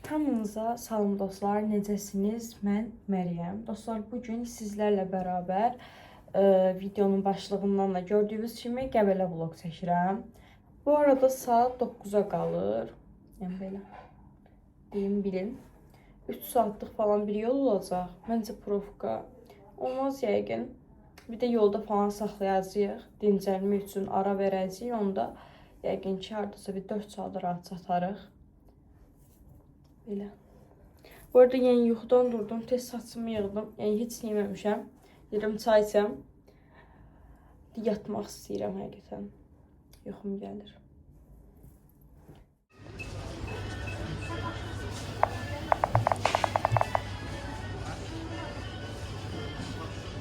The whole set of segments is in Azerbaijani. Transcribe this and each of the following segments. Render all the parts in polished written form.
Hamınıza salam dostlar, necəsiniz? Mən Məryəm. Dostlar, bugün sizlərlə bərabər videonun başlığından da gördüyünüz kimi Qəbələ vlog çəkirəm. Bu arada saat 9-a qalır. Yəni belə deyim bilin. 3 saatlıq falan bir yol olacaq. Məncə profka olmaz yəqin. Bir də yolda falan saxlayacağıq. Dincəlmək üçün ara verəcəyik. Onda yəqin ki, hardasa bir 4 saat rahat çatarıq. Belə. Bu arada yeni yuxudan durdum, tez saçımı yığdım. Yəni heç yeməmişəm. Yedim çay içəm. Yatmaq istəyirəm həqiqətən. Yuxum gəlir.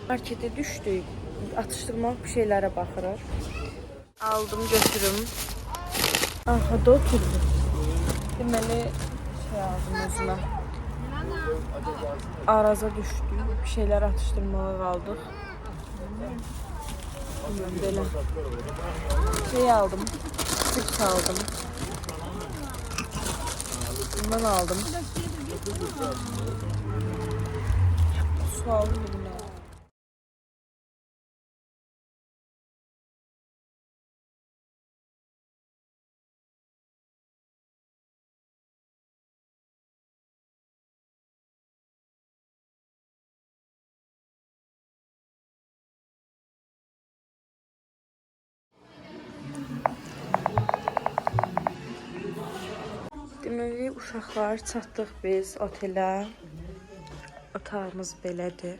Markete düşdük. Atışdırmalık bir şeylərə baxırıq. Aldım, götürüm. Arxada oturdum. Deməli şey aldım özümə. Araza düşdük. Bir şeyler atıştırmalık aldık. Böyle şey aldım. Cips aldım. Bundan aldım. Su aldım. Deməli, uşaqlar çatdıq biz otelə. Otağımız belədir.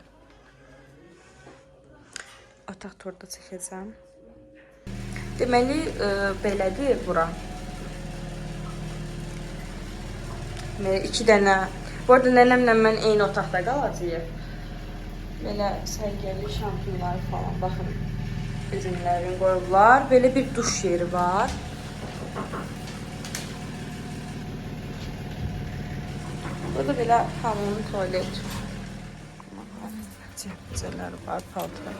Otaq turda çəkəcəm. Deməli, belədir bura. Deməli, 2 dənə. Bu arada nənəmlə mən eyni otaqda qalacağıq. Belə səliqəli şampiyonlar falan, baxın. Üzümlərini qoyublar. Belə bir duş yeri var. Burada belə hamam, tualet. Cəhcələr var, paltar.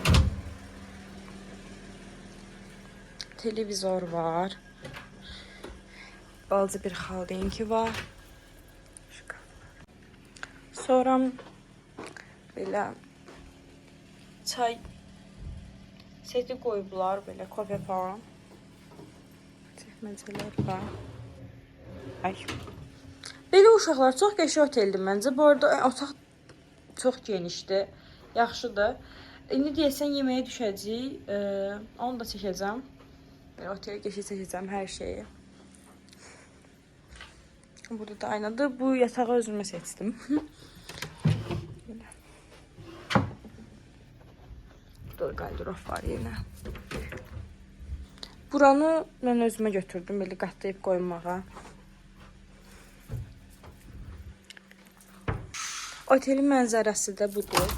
Televizor var. Balaca bir xaldenki var. Sonra belə çay seti qoyublar, belə kofe falan. Çəkməcələr var. Ay. Belə uşaqlar çox qəşəng oteldir məncə. Bu arada otaq çox genişdir, yaxşıdır. İndi deyəsən yeməyə düşəcəyik. Onu da çəkəcəm. Otelə keçib çəkəcəm hər şeyi. Burada da aynadır. Bu yatağı özümə seçdim. Burada da qaldırof var yenə. Buranı mən özümə götürdüm, belə qatlayıb qoymağa. Otelin mənzərəsi də budur.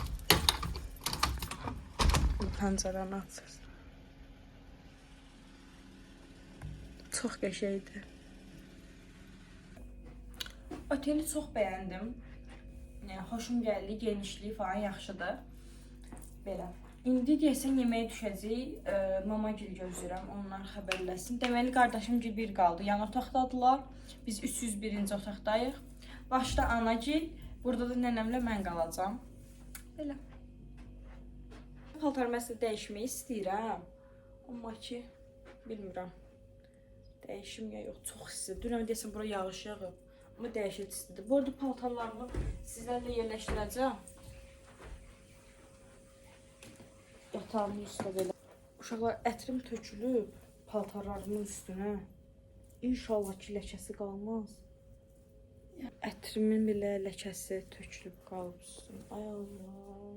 Pəncərəni açır. Çox qəşəngdir. Oteli çox bəyəndim. Yəni xoşum gəldi, genişliyi falan yaxşıdır. Belə. İndi deyəsən yeməyə düşəcəyik. Mama gil gözləyirəm, onlar xəbərləsin. Deməli qardaşım gil bir qaldı. Yəni otaqdadılar. Biz 301-ci otaqdayıq. Başda anagil, burada da nənəmlə mən qalacağam. Belə. Paltarımı əslində dəyişmək istəyirəm. Amma ki, bilmirəm. Dəyişim ya yox, çox istidir. Dünən deyəsən bura yağış yağıb. Amma dəyişək istidir. Bu arada paltarlarımı sizlərlə yerləşdirəcəm. Yatağımın üstündə belə. Uşaqlar, ətrim tökülüb paltarlarımın üstünə. İnşallah ki, ləkəsi qalmaz. Ətrimin belə ləkəsi tökülüb qalıb üstünə. Ay Allah.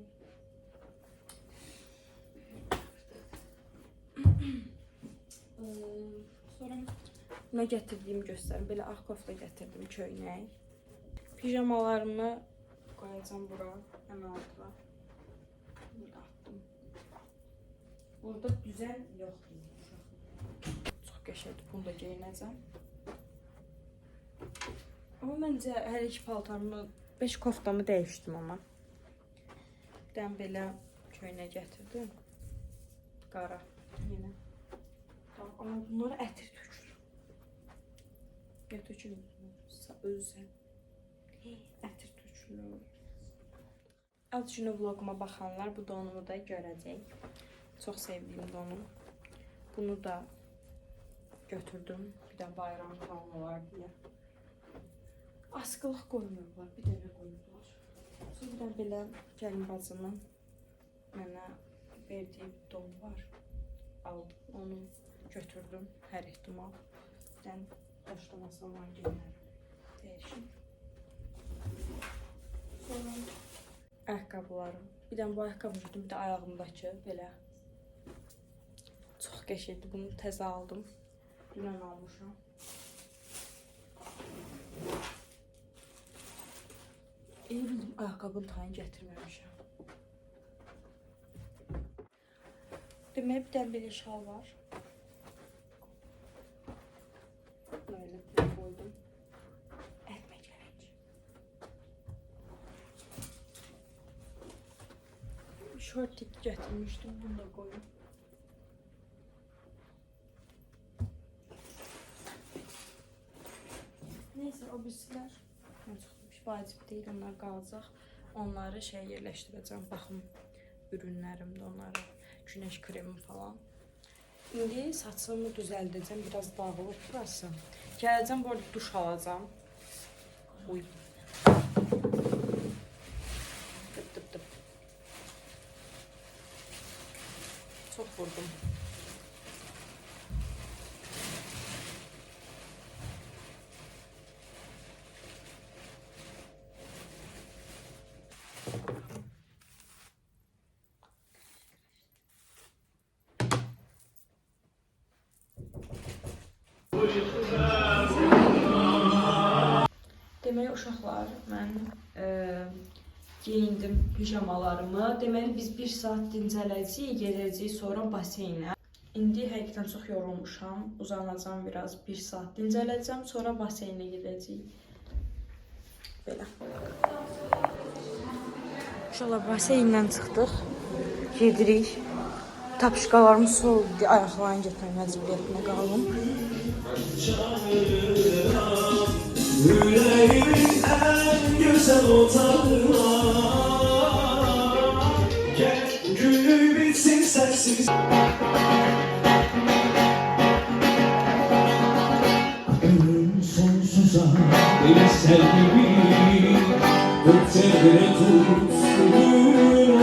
Sonra nə gətirdiyimi göstərim. Belə ağ kofta gətirdim, köynək. Pijamalarımı qoyacağım bura, ən altına. Atdım. Burada düzən yoxdur. Çox qəşəngdir, bunu da geyinəcəm. Amma məncə hər iki paltarımı, 5 koftamı dəyişdim amma. Bir dənə belə köynək gətirdim. Qara yenə. Amma bunlara ətir tökülür. Ya tökülür özü. Ətir tökülür. Az günü vloguma baxanlar bu donumu da görəcək. Çox sevdiyim donum. Bunu da götürdüm. Bir də bayram falan olar deyə. Askılıq qoymurlar, bir dənə qoyurlar. Sonra belə gəlin bacımın mənə verdiyi don var. Aldım, onu götürdüm hər ehtimal. Birdən başlamasam var geyinərəm. Dəyişim. Sonra ayaqqabılarım. Bir dənə bu ayaqqabı götürdüm, bir də ayağımdakı belə. Çox qəşəngdir. Bunu təzə aldım. Dünən almışam. İyi bildim, ayaqqabının tayını gətirməmişəm. Deməli, bir dənə belə şal var. Böyle koydum. Elime gerek. Şortik getirmiştim. Bunu da koyayım. Neyse o birisiler vacip değil, onlar qalacaq. Onları yerləşdirəcəm. Baxım ürünlərimdə onları. Güneş kremi falan. İndi saçımı düzəldəcəm. Biraz dağılıb burası. Gələcəm, bu arada duş alacağım. Uy. Tıp tıp tıp. Çox vurdum. Deməli uşaqlar, mən geyindim pijamalarımı. Deməli biz 1 saat dincələcəyik, gedəcəyik sonra baseynə. İndi həqiqətən çox yorulmuşam. Uzanacağım biraz, 1 saat dincələcəm, sonra baseynə gedəcəyik. Belə. Uşaqlar baseyndən çıxdıq. Gedirik. Tapışqalarım soğudu, ayaqlarını getmək məcburiyyətinə qaldım. Yüreğimin en güzel otağına gel günü bitsin sensiz. Ömrüm sonsuza bir sel gibi ötebire tutsun olayım.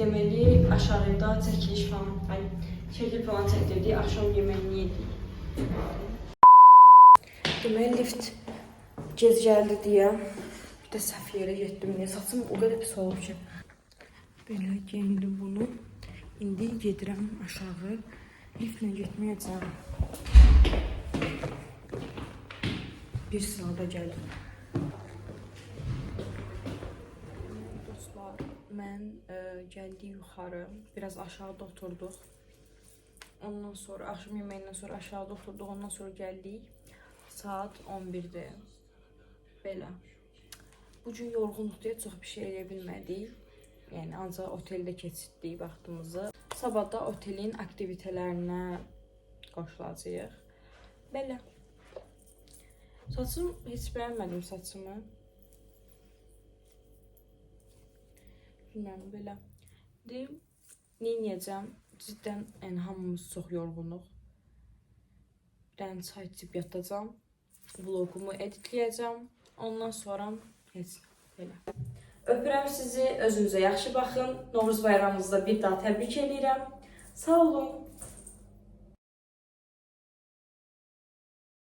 Deməli aşağıda çəkiliş falan, şəkil falan çəkdirdik, axşam yeməyini yedik. Deməli lift gec gəldi deyə bir də səhv yerə getdim deyə saçım o qədər pis olub ki. Belə geyindim bunu. İndi gedirəm aşağı. Liftlə getməyəcəm. 1 saata gəldim. Dostlar, mən gəldik yuxarı. Biraz aşağıda oturduq. Ondan sonra axşam yeməyindən sonra aşağıda oturduq. Ondan sonra gəldik. Saat 11-dir. Belə. Bugün yorğunluqda çox bir şey eləyə bilmədik. Yəni ancaq oteldə keçirdik vaxtımızı. Sabah da otelin aktivitələrinə qoşulacağıq. Belə. Saçım heç bəyənmədim saçımı. Bilməm, belə. Deyim, neyniyəcəm? Ciddən hamımız çox yorğunuq. Bir dənə çay içib yatacağam. Vlogumu editləyəcəm. Ondan sonra heç belə. Öpürəm sizi, özünüzə yaxşı baxın. Novruz bayramınızda bir daha təbrik edirəm. Sağ olun.